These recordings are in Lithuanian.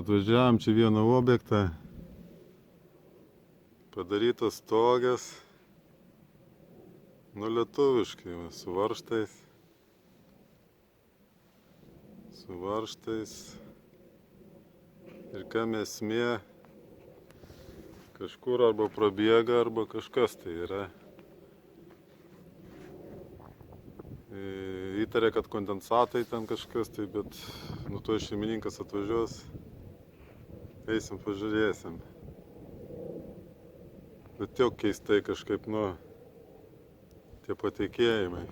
Atvažiavam čia vieną objektą, padarytas stogas, lietuviškai, su varžtais. Ir kam esmė, kažkur arba prabėga, arba kažkas tai yra. Įtarė, kad kondensatai ten kažkas tai, bet tuo šeimininkas atvažiuos, eisim pažiūrėsim. Bet jau keistai kažkaip, tie patekėjimai.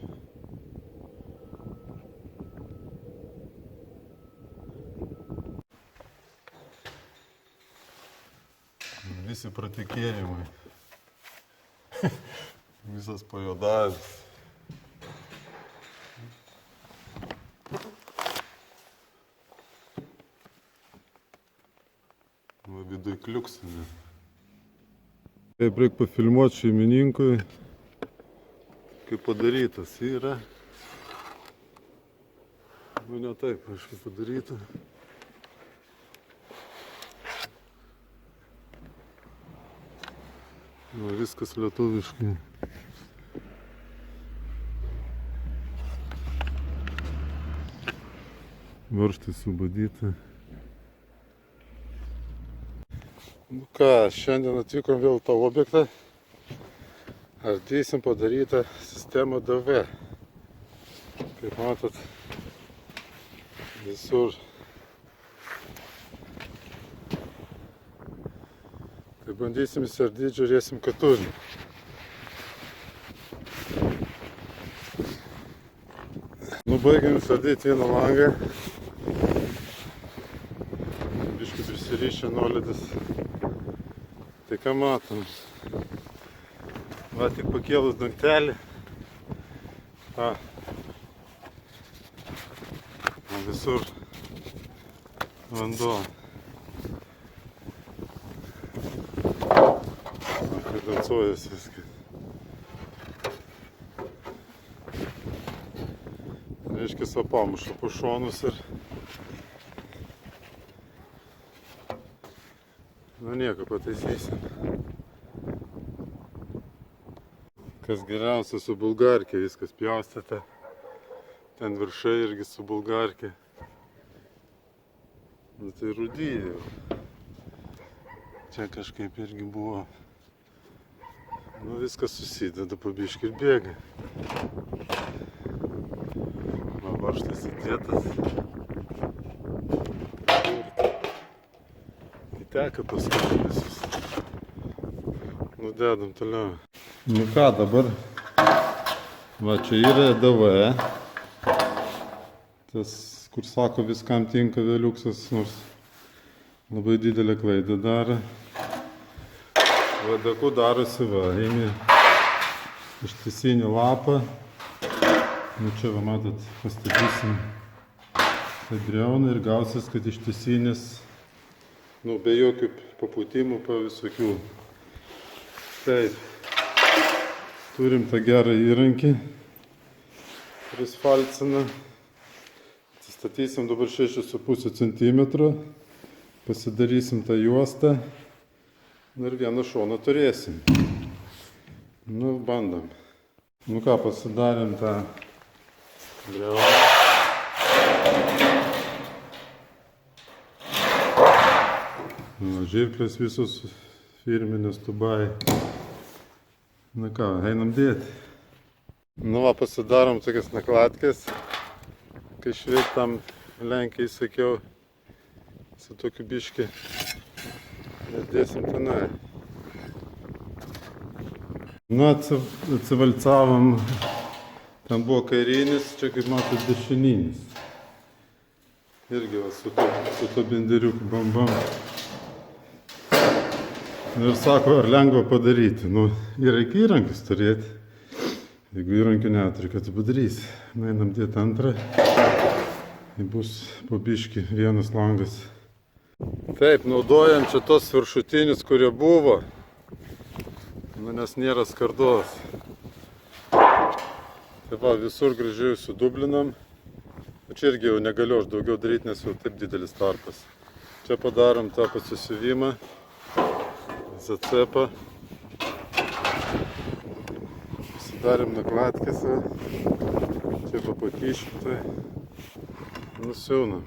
Visi pratekėjimai. Visas pajodavęs. Viduj kliuksinė. Taip, reikia pafilmuoti šeimininkui, kaip padarytas yra. Ne taip, aišku, padaryta. Viskas lietuviškai. Varžtai subadyti. Šiandien atvykom vėl tą objektą. Ardysim padarytą sistemą DV. Kaip matot, visur. Tai bandysim įsiardyti, žiūrėsim, ką turim. Baigėm įsiardyti vieną langą. Biškį prisirišę nuolydis. Tai ką matom? Va, tik pakėlus dangtelį. Visur vanduo. Kondensuojas viskas. Reiškia, pamuša po šonus ir nieko, pataisysim. Kas geriausia, su bulgarkė viskas pjaustėte. Ten viršai irgi su bulgarkė. Tai rūdyja jau. Čia kažkaip irgi buvo. Viskas susideda po biškį ir bėga. Varžtas įdėtas. Įteka paskui visus. Dedam toliau. Ką dabar? Va, čia yra DV. Tas, kur sako, viskam tinka Veliuksas, nors labai didelę klaidą daro. Vadakų darosi, ėmė ištisinį lapą. Čia, va, matot, pastatysim tą briauną ir gausis, kad ištisinis, be jokių papūtimų, visokių. Taip, turim tą gerą įrankį, kuris falcina. Atsistatysim dabar 6,5 cm, pasidarysim tą juostą ir vieną šoną turėsim. Bandom. Pasidarėm tą briauną. Žirklės visos firminės Tubai. Einam dėti. Pasidarom tokias nakladkės. Kai šviltam Lenkijai sakiau, su tokiu biškį. Ir dėsim tenai. Atsivalcavom. Ten buvo kairinis, čia kaip matot dešininis. Irgi su to benderiuku bambam. Ir sako, ar lengva padaryti. Reikia įrankius turėti. Jeigu įrankių neturi, ką tu padarysi. Einam dėti antrą. Tai bus po biškį vienas langas. Taip, naudojam čia tos viršutinius, kurie buvo. Nes nėra skardos. Tai visur gražiai sudublinam. Čia irgi jau negaliu aš daugiau daryti, nes jau taip didelis tarpas. Čia padarom tą pasisivimą, zacepą. Pasidarėm nakladkėse. Čia papakyšim, tai nusiaunam.